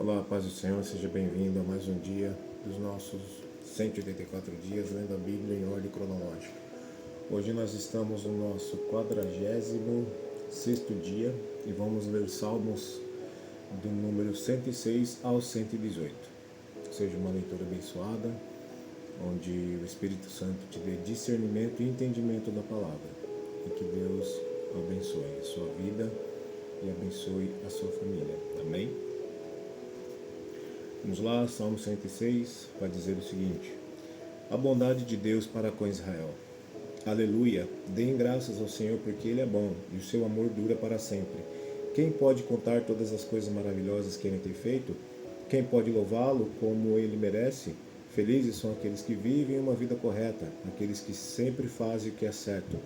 Olá, paz do Senhor, seja bem-vindo a mais um dia dos nossos 184 dias lendo a Bíblia em ordem cronológica. Hoje nós estamos no nosso 46º dia e vamos ler Salmos do número 106 ao 118. Seja uma leitura abençoada, onde o Espírito Santo te dê discernimento e entendimento da palavra. E que Deus abençoe a sua vida e abençoe a sua família. Amém? Vamos lá, Salmo 106 vai dizer o seguinte: a bondade de Deus para com Israel. Aleluia! Deem graças ao Senhor porque Ele é bom e o seu amor dura para sempre. Quem pode contar todas as coisas maravilhosas que Ele tem feito? Quem pode louvá-lo como Ele merece? Felizes são aqueles que vivem uma vida correta, aqueles que sempre fazem o que é certo.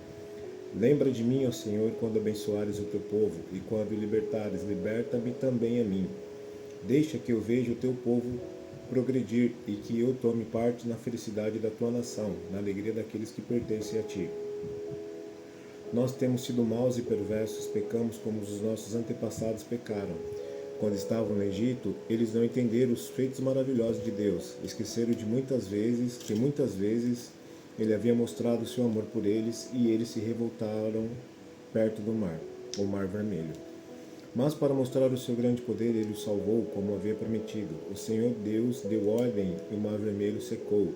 Lembra de mim, ó Senhor, quando abençoares o teu povo, e quando libertares, liberta-me também a mim. Deixa que eu veja o teu povo progredir e que eu tome parte na felicidade da tua nação, na alegria daqueles que pertencem a ti. Nós temos sido maus e perversos, pecamos como os nossos antepassados pecaram. Quando estavam no Egito, eles não entenderam os feitos maravilhosos de Deus, esqueceram de muitas vezes ele havia mostrado o seu amor por eles e eles se revoltaram perto do mar, o Mar Vermelho. Mas para mostrar o seu grande poder, ele o salvou, como havia prometido. O Senhor Deus deu ordem e o Mar Vermelho secou.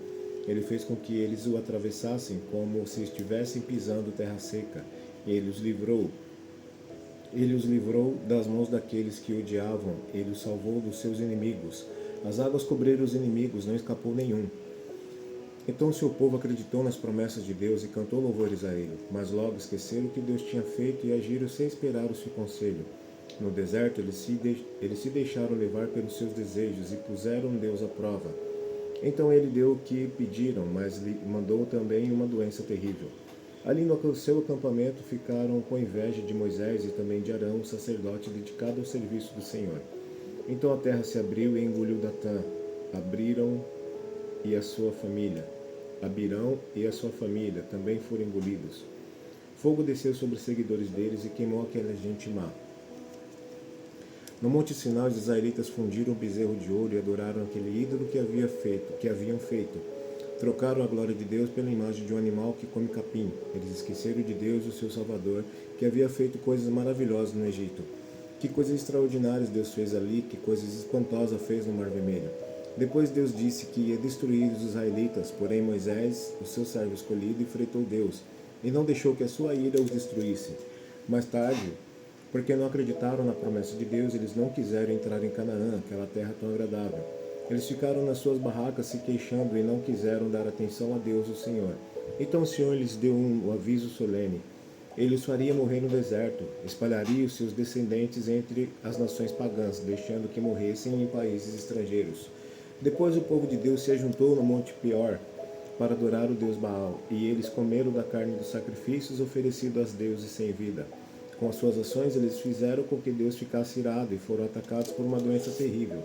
Ele fez com que eles o atravessassem como se estivessem pisando terra seca. Ele os livrou. Ele os livrou das mãos daqueles que o odiavam. Ele os salvou dos seus inimigos. As águas cobriram os inimigos, não escapou nenhum. Então o seu povo acreditou nas promessas de Deus e cantou louvores a ele. Mas logo esqueceram o que Deus tinha feito e agiram sem esperar o seu conselho. No deserto, eles se deixaram levar pelos seus desejos e puseram Deus à prova. Então ele deu o que pediram, mas lhe mandou também uma doença terrível. Ali no seu acampamento ficaram com inveja de Moisés e também de Arão, o sacerdote dedicado ao serviço do Senhor. Então a terra se abriu e engoliu Datã, Abirão e a sua família também foram engolidos. Fogo desceu sobre os seguidores deles e queimou aquela gente má. No Monte Sinai, os israelitas fundiram o bezerro de ouro e adoraram aquele ídolo que haviam feito. Trocaram a glória de Deus pela imagem de um animal que come capim. Eles esqueceram de Deus, o seu Salvador, que havia feito coisas maravilhosas no Egito. Que coisas extraordinárias Deus fez ali, que coisas espantosas fez no Mar Vermelho. Depois Deus disse que ia destruir os israelitas, porém Moisés, o seu servo escolhido, enfrentou Deus, e não deixou que a sua ira os destruísse. Mais tarde, porque não acreditaram na promessa de Deus, eles não quiseram entrar em Canaã, aquela terra tão agradável. Eles ficaram nas suas barracas se queixando e não quiseram dar atenção a Deus, o Senhor. Então o Senhor lhes deu um aviso solene. Ele os faria morrer no deserto, espalharia os seus descendentes entre as nações pagãs, deixando que morressem em países estrangeiros. Depois o povo de Deus se ajuntou no Monte Pior para adorar o Deus Baal, e eles comeram da carne dos sacrifícios oferecidos aos deuses sem vida. Com as suas ações, eles fizeram com que Deus ficasse irado e foram atacados por uma doença terrível.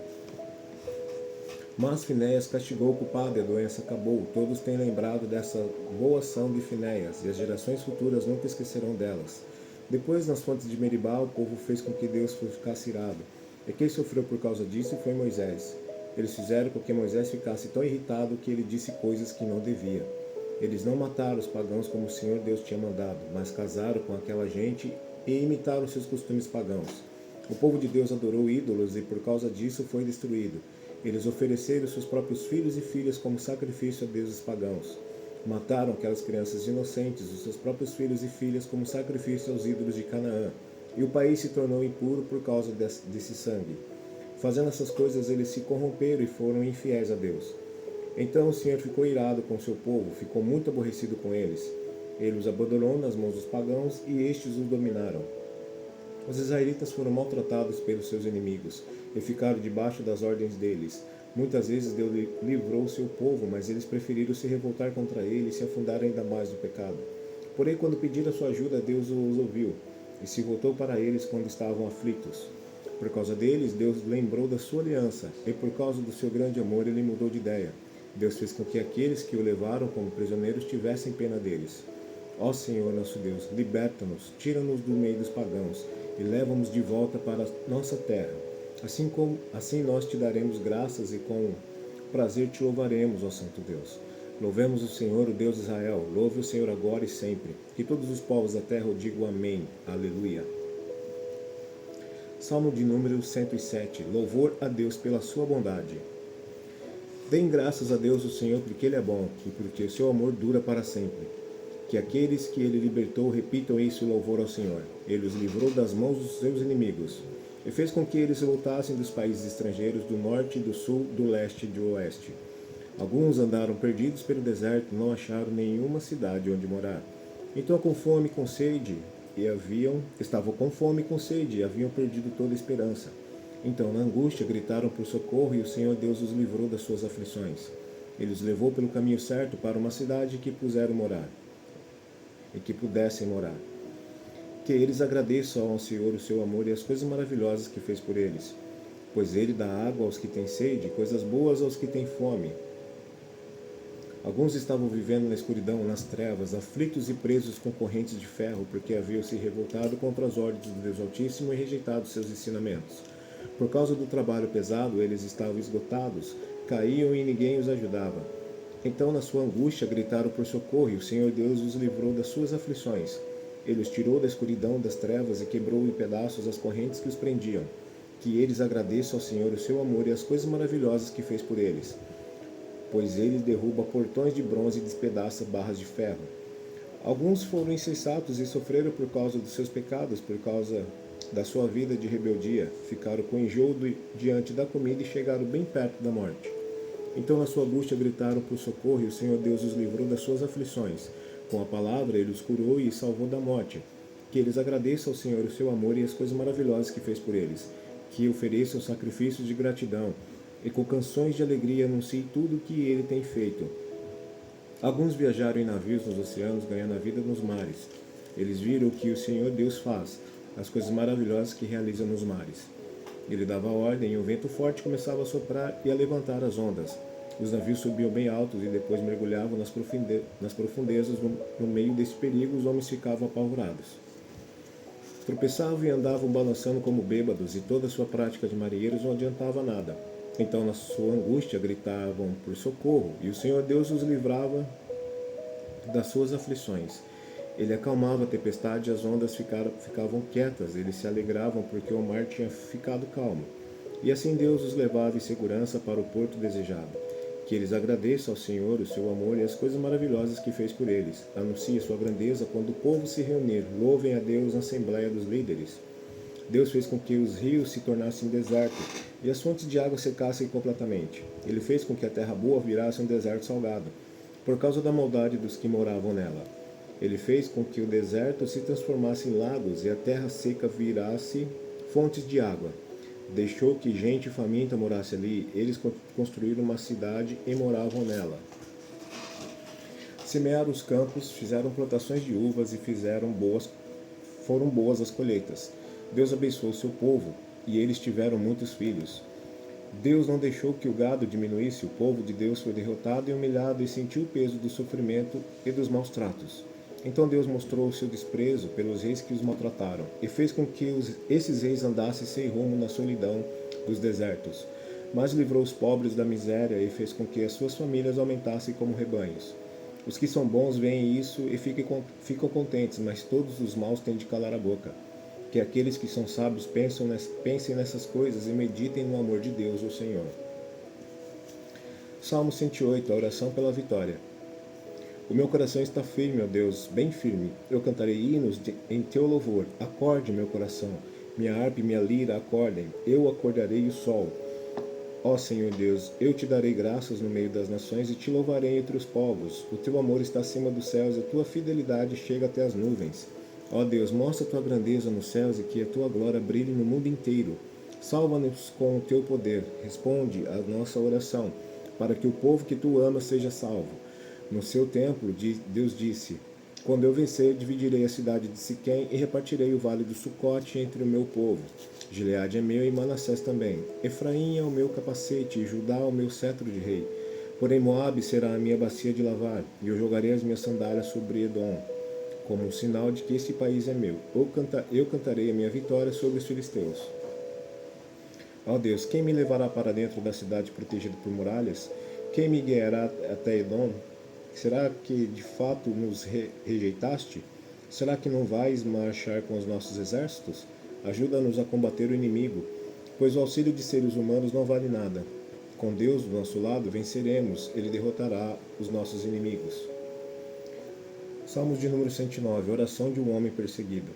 Mas Finéias castigou o culpado e a doença acabou. Todos têm lembrado dessa boa ação de Finéias, e as gerações futuras nunca esquecerão delas. Depois, nas fontes de Meribá, o povo fez com que Deus ficasse irado. E quem sofreu por causa disso foi Moisés. Eles fizeram com que Moisés ficasse tão irritado que ele disse coisas que não devia. Eles não mataram os pagãos como o Senhor Deus tinha mandado, mas casaram com aquela gente e imitaram seus costumes pagãos. O povo de Deus adorou ídolos e por causa disso foi destruído. Eles ofereceram seus próprios filhos e filhas como sacrifício a deuses pagãos. Mataram aquelas crianças inocentes, os seus próprios filhos e filhas como sacrifício aos ídolos de Canaã. E o país se tornou impuro por causa desse sangue. Fazendo essas coisas, eles se corromperam e foram infiéis a Deus. Então o Senhor ficou irado com seu povo, ficou muito aborrecido com eles. Ele os abandonou nas mãos dos pagãos e estes os dominaram. Os israelitas foram maltratados pelos seus inimigos e ficaram debaixo das ordens deles. Muitas vezes Deus livrou seu povo, mas eles preferiram se revoltar contra ele e se afundar ainda mais no pecado. Porém, quando pediram sua ajuda, Deus os ouviu e se voltou para eles quando estavam aflitos. Por causa deles, Deus lembrou da sua aliança e por causa do seu grande amor, ele mudou de ideia. Deus fez com que aqueles que o levaram como prisioneiros tivessem pena deles. Ó Senhor nosso Deus, liberta-nos, tira-nos do meio dos pagãos e leva-nos de volta para a nossa terra. Assim nós te daremos graças e com prazer te louvaremos, ó Santo Deus. Louvemos o Senhor, o Deus de Israel. Louve o Senhor agora e sempre. Que todos os povos da terra o digam amém. Aleluia. Salmo de número 107. Louvor a Deus pela sua bondade. Deem graças a Deus o Senhor porque Ele é bom e porque o seu amor dura para sempre. Que aqueles que Ele libertou repitam isso em louvor ao Senhor. Ele os livrou das mãos dos seus inimigos e fez com que eles voltassem dos países estrangeiros, do norte, do sul, do leste e do oeste. Alguns andaram perdidos pelo deserto, não acharam nenhuma cidade onde morar. Então, estavam com fome e com sede, e haviam perdido toda a esperança. Então, na angústia, gritaram por socorro, e o Senhor Deus os livrou das suas aflições. Ele os levou pelo caminho certo para uma cidade que pudessem morar. Que eles agradeçam ao Senhor o seu amor e as coisas maravilhosas que fez por eles. Pois ele dá água aos que têm sede, coisas boas aos que têm fome. Alguns estavam vivendo na escuridão, nas trevas, aflitos e presos com correntes de ferro, porque haviam se revoltado contra as ordens do Deus Altíssimo e rejeitado seus ensinamentos. Por causa do trabalho pesado, eles estavam esgotados, caíam e ninguém os ajudava. Então, na sua angústia, gritaram por socorro, e o Senhor Deus os livrou das suas aflições. Ele os tirou da escuridão das trevas e quebrou em pedaços as correntes que os prendiam. Que eles agradeçam ao Senhor o seu amor e as coisas maravilhosas que fez por eles. Pois ele derruba portões de bronze e despedaça barras de ferro. Alguns foram insensatos e sofreram por causa dos seus pecados, por causa da sua vida de rebeldia. Ficaram com enjoo diante da comida e chegaram bem perto da morte. Então, na sua angústia, gritaram por socorro, e o Senhor Deus os livrou das suas aflições. Com a palavra, ele os curou e os salvou da morte. Que eles agradeçam ao Senhor o seu amor e as coisas maravilhosas que fez por eles. Que ofereçam sacrifícios de gratidão e com canções de alegria anunciem tudo o que ele tem feito. Alguns viajaram em navios nos oceanos, ganhando a vida nos mares. Eles viram o que o Senhor Deus faz, as coisas maravilhosas que realiza nos mares. Ele dava ordem e o vento forte começava a soprar e a levantar as ondas. Os navios subiam bem altos e depois mergulhavam nas profundezas. No meio desse perigo, os homens ficavam apavorados. Tropeçavam e andavam balançando como bêbados, e toda a sua prática de marinheiros não adiantava nada. Então, na sua angústia, gritavam por socorro, e o Senhor Deus os livrava das suas aflições. Ele acalmava a tempestade e as ondas ficavam quietas. Eles se alegravam porque o mar tinha ficado calmo. E assim Deus os levava em segurança para o porto desejado. Que eles agradeçam ao Senhor o seu amor e as coisas maravilhosas que fez por eles. Anuncie sua grandeza quando o povo se reunir. Louvem a Deus na assembleia dos líderes. Deus fez com que os rios se tornassem deserto e as fontes de água secassem completamente. Ele fez com que a terra boa virasse um deserto salgado, por causa da maldade dos que moravam nela. Ele fez com que o deserto se transformasse em lagos e a terra seca virasse fontes de água. Deixou que gente faminta morasse ali. Eles construíram uma cidade e moravam nela. Semearam os campos, fizeram plantações de uvas e foram boas as colheitas. Deus abençoou seu povo, e eles tiveram muitos filhos. Deus não deixou que o gado diminuísse. O povo de Deus foi derrotado e humilhado e sentiu o peso do sofrimento e dos maus tratos. Então Deus mostrou o seu desprezo pelos reis que os maltrataram, e fez com que esses reis andassem sem rumo na solidão dos desertos. Mas livrou os pobres da miséria e fez com que as suas famílias aumentassem como rebanhos. Os que são bons veem isso e ficam contentes, mas todos os maus têm de calar a boca. Que aqueles que são sábios pensem nessas coisas e meditem no amor de Deus, o Senhor. Salmo 108, a oração pela vitória. O meu coração está firme, ó Deus, bem firme. Eu cantarei hinos em teu louvor. Acorde, meu coração. Minha harpa e minha lira acordem. Eu acordarei o sol. Ó Senhor Deus, eu te darei graças no meio das nações e te louvarei entre os povos. O teu amor está acima dos céus e a tua fidelidade chega até as nuvens. Ó Deus, mostra a tua grandeza nos céus e que a tua glória brilhe no mundo inteiro. Salva-nos com o teu poder. Responde à nossa oração, para que o povo que tu amas seja salvo. No seu templo, Deus disse: quando eu vencer, dividirei a cidade de Siquém e repartirei o vale do Sucote entre o meu povo. Gileade é meu e Manassés também. Efraim é o meu capacete e Judá o meu cetro de rei. Porém Moabe será a minha bacia de lavar, e eu jogarei as minhas sandálias sobre Edom, como um sinal de que esse país é meu. Eu cantarei a minha vitória sobre os filisteus. Ó Deus, quem me levará para dentro da cidade protegida por muralhas? Quem me guiará até Edom? Será que de fato nos rejeitaste? Será que não vais marchar com os nossos exércitos? Ajuda-nos a combater o inimigo, pois o auxílio de seres humanos não vale nada. Com Deus do nosso lado venceremos, ele derrotará os nossos inimigos. Salmos de número 109, oração de um homem perseguido.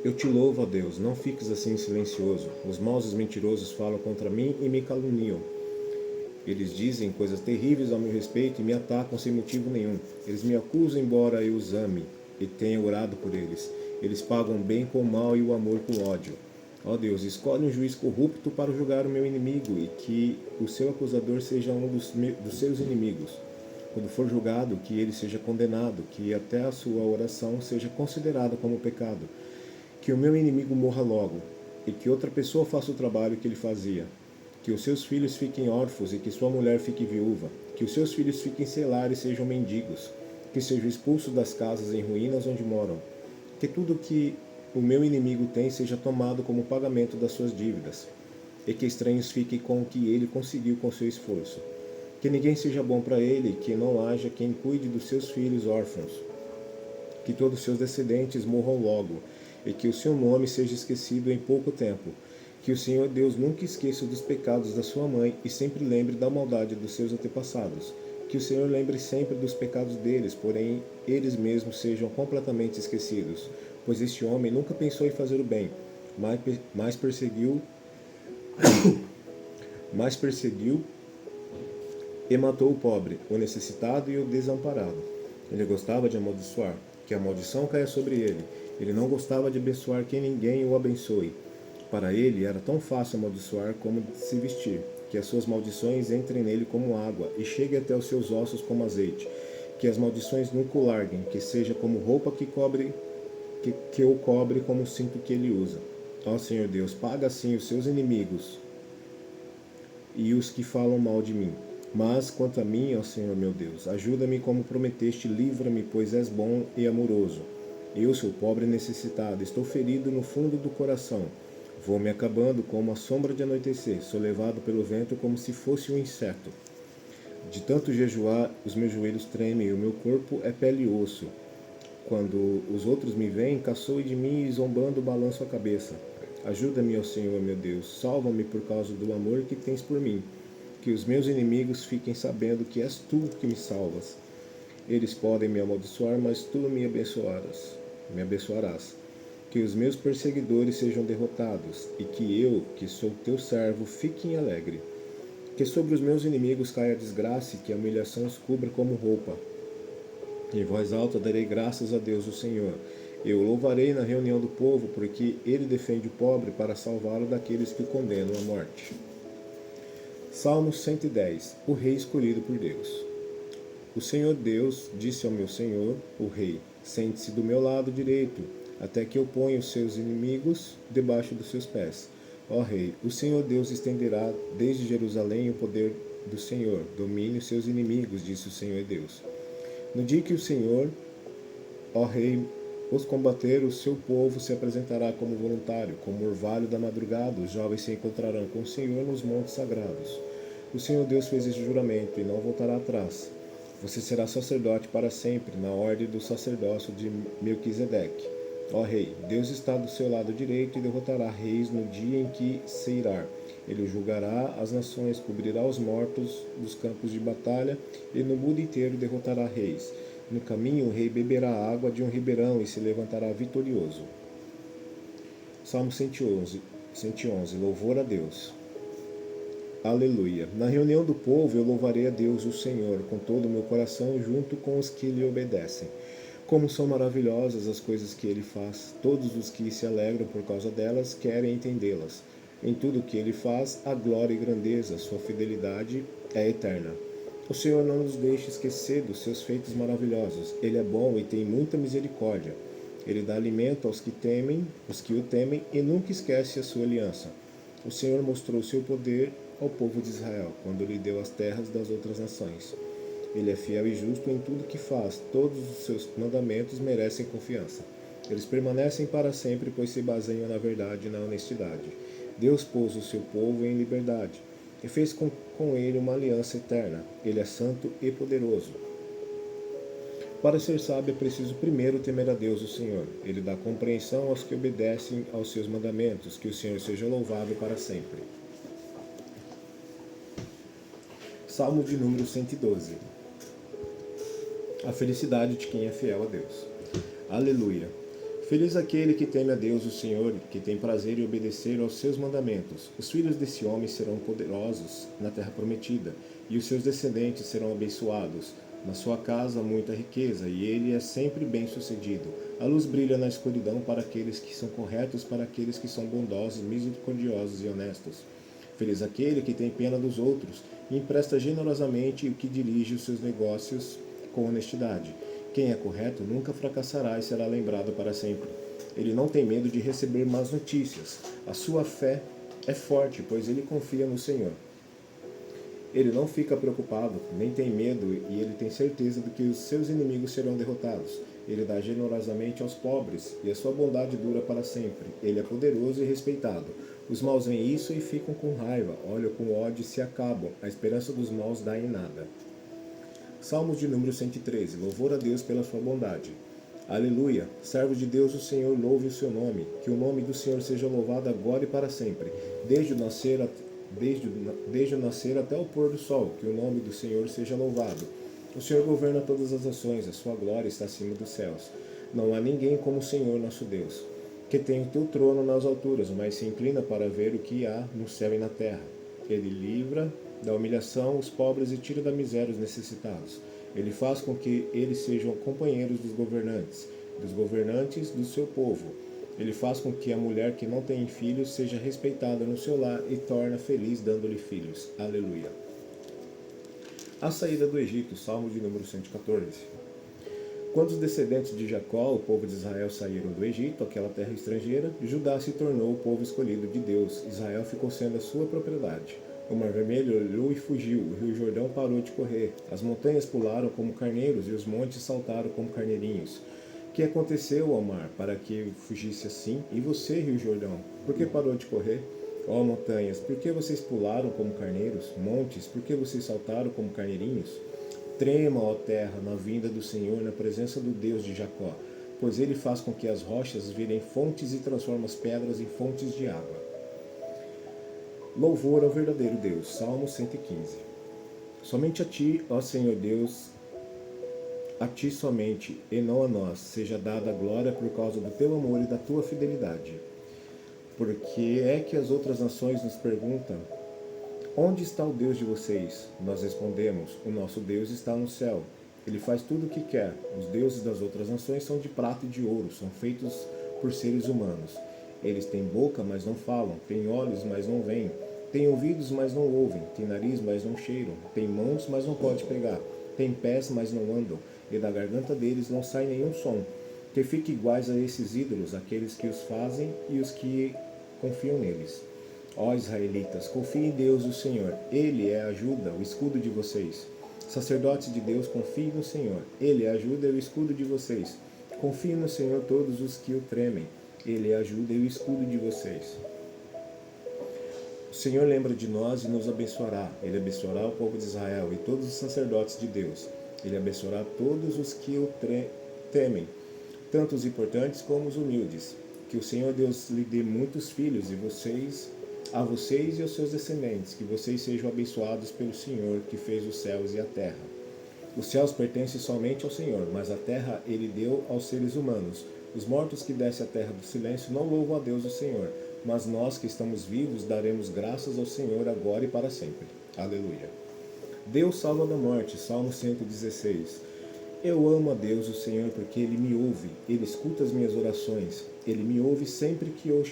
Eu te louvo, ó Deus, não fiques assim silencioso. Os maus e mentirosos falam contra mim e me caluniam. Eles dizem coisas terríveis ao meu respeito e me atacam sem motivo nenhum. Eles me acusam, embora eu os ame e tenha orado por eles. Eles pagam o bem com o mal e o amor com ódio. Ó Deus, escolhe um juiz corrupto para julgar o meu inimigo e que o seu acusador seja um dos seus inimigos. Quando for julgado, que ele seja condenado, que até a sua oração seja considerada como pecado. Que o meu inimigo morra logo, e que outra pessoa faça o trabalho que ele fazia. Que os seus filhos fiquem órfãos e que sua mulher fique viúva. Que os seus filhos fiquem sem lar e sejam mendigos. Que sejam expulsos das casas em ruínas onde moram. Que tudo que o meu inimigo tem seja tomado como pagamento das suas dívidas. E que estranhos fiquem com o que ele conseguiu com seu esforço. Que ninguém seja bom para ele, que não haja quem cuide dos seus filhos órfãos. Que todos os seus descendentes morram logo, e que o seu nome seja esquecido em pouco tempo. Que o Senhor Deus nunca esqueça dos pecados da sua mãe e sempre lembre da maldade dos seus antepassados. Que o Senhor lembre sempre dos pecados deles, porém eles mesmos sejam completamente esquecidos. Pois este homem nunca pensou em fazer o bem, mas perseguiu e matou o pobre, o necessitado e o desamparado. Ele gostava de amaldiçoar, que a maldição caia sobre ele. Ele não gostava de abençoar que ninguém o abençoe. Para ele era tão fácil amaldiçoar como se vestir, que as suas maldições entrem nele como água e cheguem até os seus ossos como azeite. Que as maldições nunca o larguem, que seja como roupa que o cobre como o cinto que ele usa. Ó Senhor Deus, paga assim os seus inimigos e os que falam mal de mim. Mas quanto a mim, ó Senhor meu Deus, ajuda-me como prometeste, livra-me, pois és bom e amoroso. Eu sou pobre e necessitado, estou ferido no fundo do coração. Vou me acabando como a sombra de anoitecer, sou levado pelo vento como se fosse um inseto. De tanto jejuar, os meus joelhos tremem e o meu corpo é pele e osso. Quando os outros me veem, caçoem de mim e zombando balanço a cabeça. Ajuda-me, ó Senhor meu Deus, salva-me por causa do amor que tens por mim. Que os meus inimigos fiquem sabendo que és tu que me salvas. Eles podem me amaldiçoar, mas tu me abençoarás. Que os meus perseguidores sejam derrotados, e que eu, que sou teu servo, fique alegre. Que sobre os meus inimigos caia a desgraça e que a humilhação os cubra como roupa. Em voz alta darei graças a Deus o Senhor. Eu louvarei na reunião do povo, porque ele defende o pobre para salvá-lo daqueles que o condenam à morte. Salmo 110. O rei escolhido por Deus. O Senhor Deus disse ao meu Senhor, o rei, sente-se do meu lado direito, até que eu ponha os seus inimigos debaixo dos seus pés. Ó rei, o Senhor Deus estenderá desde Jerusalém o poder do Senhor, domine os seus inimigos, disse o Senhor Deus. No dia que o Senhor, ó rei, os combater, o seu povo se apresentará como voluntário, como orvalho da madrugada, os jovens se encontrarão com o Senhor nos montes sagrados. O Senhor Deus fez esse juramento e não voltará atrás. Você será sacerdote para sempre, na ordem do sacerdócio de Melquisedeque. Ó rei, Deus está do seu lado direito e derrotará reis no dia em que se irá. Ele julgará as nações, cobrirá os mortos dos campos de batalha e no mundo inteiro derrotará reis. No caminho o rei beberá a água de um ribeirão e se levantará vitorioso. Salmo 111. Louvor a Deus. Aleluia. Na reunião do povo eu louvarei a Deus, o Senhor, com todo o meu coração, junto com os que lhe obedecem. Como são maravilhosas as coisas que ele faz. Todos os que se alegram por causa delas querem entendê-las. Em tudo o que ele faz, há glória e grandeza, sua fidelidade é eterna. O Senhor não nos deixa esquecer dos seus feitos maravilhosos. Ele é bom e tem muita misericórdia. Ele dá alimento aos que o temem, e nunca esquece a sua aliança. O Senhor mostrou o seu poder ao povo de Israel, quando lhe deu as terras das outras nações. Ele é fiel e justo em tudo que faz. Todos os seus mandamentos merecem confiança. Eles permanecem para sempre, pois se baseiam na verdade e na honestidade. Deus pôs o seu povo em liberdade e fez com ele uma aliança eterna. Ele é santo e poderoso. Para ser sábio é preciso primeiro temer a Deus, o Senhor. Ele dá compreensão aos que obedecem aos seus mandamentos. Que o Senhor seja louvado para sempre. Salmo de número 112. A felicidade de quem é fiel a Deus. Aleluia. Feliz aquele que teme a Deus, o Senhor, que tem prazer em obedecer aos seus mandamentos. Os filhos desse homem serão poderosos na terra prometida, e os seus descendentes serão abençoados. Na sua casa muita riqueza, e ele é sempre bem-sucedido. A luz brilha na escuridão para aqueles que são corretos, para aqueles que são bondosos, misericordiosos e honestos. Feliz aquele que tem pena dos outros e empresta generosamente e o que dirige os seus negócios com honestidade. Quem é correto nunca fracassará e será lembrado para sempre. Ele não tem medo de receber más notícias. A sua fé é forte, pois ele confia no Senhor. Ele não fica preocupado, nem tem medo, e ele tem certeza de que os seus inimigos serão derrotados. Ele dá generosamente aos pobres, e a sua bondade dura para sempre. Ele é poderoso e respeitado. Os maus veem isso e ficam com raiva, olham com ódio e se acabam. A esperança dos maus dá em nada. Salmos de número 113. Louvor a Deus pela sua bondade. Aleluia. Servos de Deus, o Senhor, louve o seu nome. Que o nome do Senhor seja louvado agora e para sempre. Desde o nascer até o pôr do sol, que o nome do Senhor seja louvado. O Senhor governa todas as nações, a sua glória está acima dos céus. Não há ninguém como o Senhor nosso Deus, que tem o teu trono nas alturas, mas se inclina para ver o que há no céu e na terra. Ele livra da humilhação os pobres e tira da miséria os necessitados. Ele faz com que eles sejam companheiros dos governantes do seu povo. Ele faz com que a mulher que não tem filhos seja respeitada no seu lar e torna feliz dando-lhe filhos. Aleluia. A saída do Egito, Salmo de número 114. Quando os descendentes de Jacó, o povo de Israel, saíram do Egito, aquela terra estrangeira, Judá se tornou o povo escolhido de Deus. Israel ficou sendo a sua propriedade. O Mar Vermelho olhou e fugiu, o Rio Jordão parou de correr. As montanhas pularam como carneiros e os montes saltaram como carneirinhos. O que aconteceu ao mar para que fugisse assim? E você, Rio Jordão, por que parou de correr? Ó montanhas, por que vocês pularam como carneiros? Montes, por que vocês saltaram como carneirinhos? Trema, ó terra, na vinda do Senhor, na presença do Deus de Jacó, pois ele faz com que as rochas virem fontes e transforma as pedras em fontes de água. Louvor ao verdadeiro Deus. Salmo 115. Somente a ti, ó Senhor Deus, a ti somente, e não a nós, seja dada a glória por causa do teu amor e da tua fidelidade. Porque é que as outras nações nos perguntam: onde está o Deus de vocês? Nós respondemos: o nosso Deus está no céu. Ele faz tudo o que quer. Os deuses das outras nações são de prata e de ouro, são feitos por seres humanos. Eles têm boca, mas não falam, têm olhos, mas não veem, têm ouvidos, mas não ouvem, têm nariz, mas não cheiram, têm mãos, mas não podem pegar, têm pés, mas não andam, e da garganta deles não sai nenhum som. Que fiquem iguais a esses ídolos, aqueles que os fazem e os que confiam neles. Ó israelitas, confiem em Deus o Senhor. Ele é a ajuda, o escudo de vocês. Sacerdotes de Deus, confiem no Senhor. Ele é a ajuda e o escudo de vocês. Confiem no Senhor todos os que o tremem. Ele é a ajuda e o escudo de vocês. O Senhor lembra de nós e nos abençoará. Ele abençoará o povo de Israel e todos os sacerdotes de Deus. Ele abençoará todos os que o temem, tanto os importantes como os humildes. Que o Senhor Deus lhe dê muitos filhos a vocês e aos seus descendentes, que vocês sejam abençoados pelo Senhor, que fez os céus e a terra. Os céus pertencem somente ao Senhor, mas a terra ele deu aos seres humanos. Os mortos que descem à terra do silêncio não louvam a Deus o Senhor, mas nós que estamos vivos daremos graças ao Senhor agora e para sempre. Aleluia. Deus salva da morte, Salmo 116. Eu amo a Deus o Senhor porque Ele me ouve, Ele escuta as minhas orações, Ele me ouve sempre que eu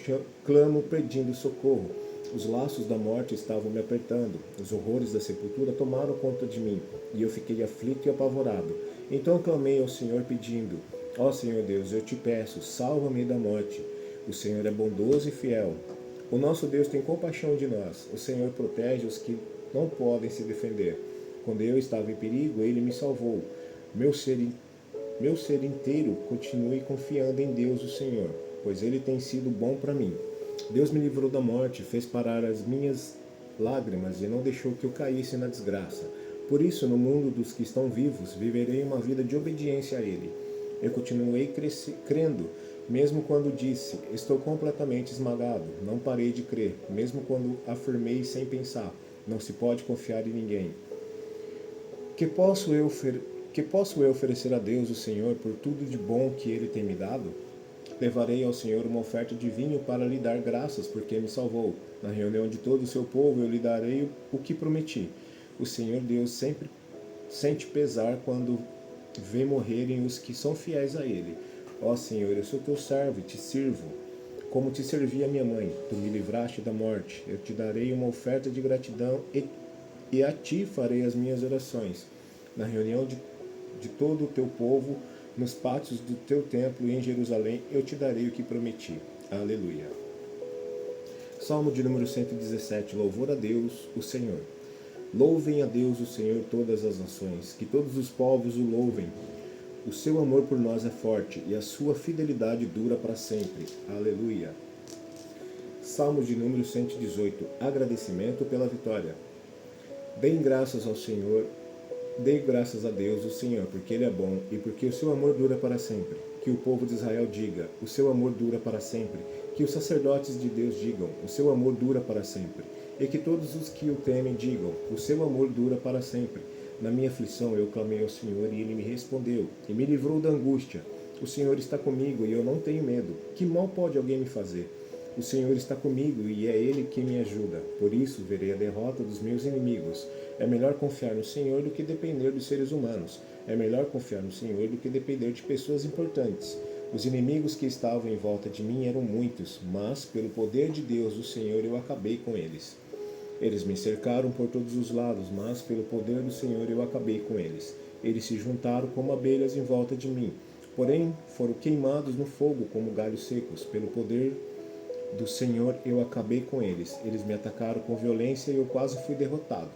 clamo pedindo socorro. Os laços da morte estavam me apertando, os horrores da sepultura tomaram conta de mim, e eu fiquei aflito e apavorado. Então clamei ao Senhor pedindo: ó Senhor Deus, eu te peço, salva-me da morte. O Senhor é bondoso e fiel. O nosso Deus tem compaixão de nós. O Senhor protege os que não podem se defender. Quando eu estava em perigo, Ele me salvou. Meu ser inteiro continue confiando em Deus o Senhor, pois Ele tem sido bom para mim. Deus me livrou da morte, fez parar as minhas lágrimas e não deixou que eu caísse na desgraça. Por isso, no mundo dos que estão vivos, viverei uma vida de obediência a Ele. Eu continuei crendo, mesmo quando disse, estou completamente esmagado. Não parei de crer, mesmo quando afirmei sem pensar, não se pode confiar em ninguém. Que posso eu oferecer a Deus, o Senhor, por tudo de bom que Ele tem me dado? Levarei ao Senhor uma oferta de vinho para lhe dar graças, porque me salvou. Na reunião de todo o seu povo eu lhe darei o que prometi. O Senhor Deus sempre sente pesar quando vê morrerem os que são fiéis a Ele. Ó Senhor, eu sou teu servo e te sirvo, como te servi a minha mãe. Tu me livraste da morte. Eu te darei uma oferta de gratidão e a ti farei as minhas orações. Na reunião de todo o teu povo, nos pátios do teu templo e em Jerusalém, eu te darei o que prometi. Aleluia. Salmo de número 117. Louvor a Deus, o Senhor. Louvem a Deus, o Senhor, todas as nações, que todos os povos o louvem. O seu amor por nós é forte e a sua fidelidade dura para sempre. Aleluia. Salmo de número 118. Agradecimento pela vitória. Deem graças ao Senhor. Dei graças a Deus, o Senhor, porque Ele é bom e porque o seu amor dura para sempre. Que o povo de Israel diga, o seu amor dura para sempre. Que os sacerdotes de Deus digam, o seu amor dura para sempre. E que todos os que o temem digam, o seu amor dura para sempre. Na minha aflição eu clamei ao Senhor e Ele me respondeu e me livrou da angústia. O Senhor está comigo e eu não tenho medo. Que mal pode alguém me fazer? O Senhor está comigo e é Ele que me ajuda. Por isso verei a derrota dos meus inimigos. É melhor confiar no Senhor do que depender dos seres humanos. É melhor confiar no Senhor do que depender de pessoas importantes. Os inimigos que estavam em volta de mim eram muitos, mas, pelo poder de Deus, o Senhor, eu acabei com eles. Eles me cercaram por todos os lados, mas, pelo poder do Senhor, eu acabei com eles. Eles se juntaram como abelhas em volta de mim. Porém, foram queimados no fogo como galhos secos. Pelo poder do Senhor, eu acabei com eles. Eles me atacaram com violência e eu quase fui derrotado.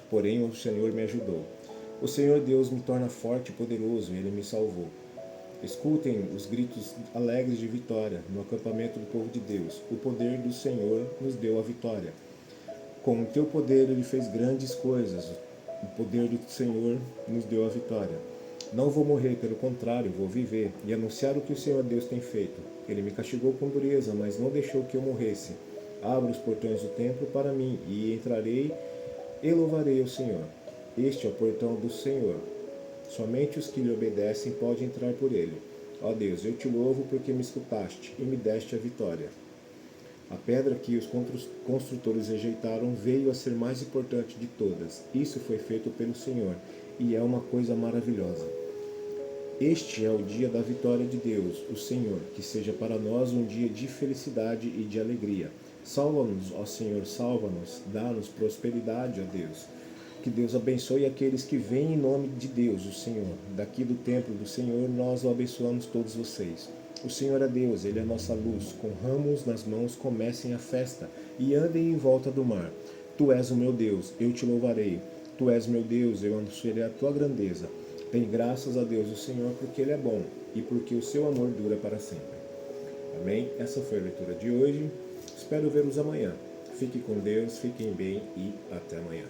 Porém, o Senhor me ajudou. O Senhor Deus me torna forte e poderoso, e Ele me salvou. Escutem os gritos alegres de vitória no acampamento do povo de Deus. O poder do Senhor nos deu a vitória. Com o teu poder Ele fez grandes coisas. O poder do Senhor nos deu a vitória. Não vou morrer, pelo contrário, vou viver e anunciar o que o Senhor Deus tem feito. Ele me castigou com dureza, mas não deixou que eu morresse. Abra os portões do templo para mim e entrarei e louvarei o Senhor. Este é o portão do Senhor. Somente os que lhe obedecem podem entrar por ele. Ó Deus, eu te louvo porque me escutaste e me deste a vitória. A pedra que os construtores rejeitaram veio a ser mais importante de todas. Isso foi feito pelo Senhor e é uma coisa maravilhosa. Este é o dia da vitória de Deus, o Senhor, que seja para nós um dia de felicidade e de alegria. Salva-nos, ó Senhor, salva-nos, dá-nos prosperidade, ó Deus. Que Deus abençoe aqueles que vêm em nome de Deus, o Senhor. Daqui do templo do Senhor, nós o abençoamos todos vocês. O Senhor é Deus, Ele é nossa luz. Com ramos nas mãos comecem a festa e andem em volta do mar. Tu és o meu Deus, eu te louvarei. Tu és meu Deus, eu anunciarei a tua grandeza. Dêem graças a Deus, o Senhor, porque Ele é bom e porque o seu amor dura para sempre. Amém? Essa foi a leitura de hoje. Espero vê-los amanhã. Fiquem com Deus, fiquem bem e até amanhã.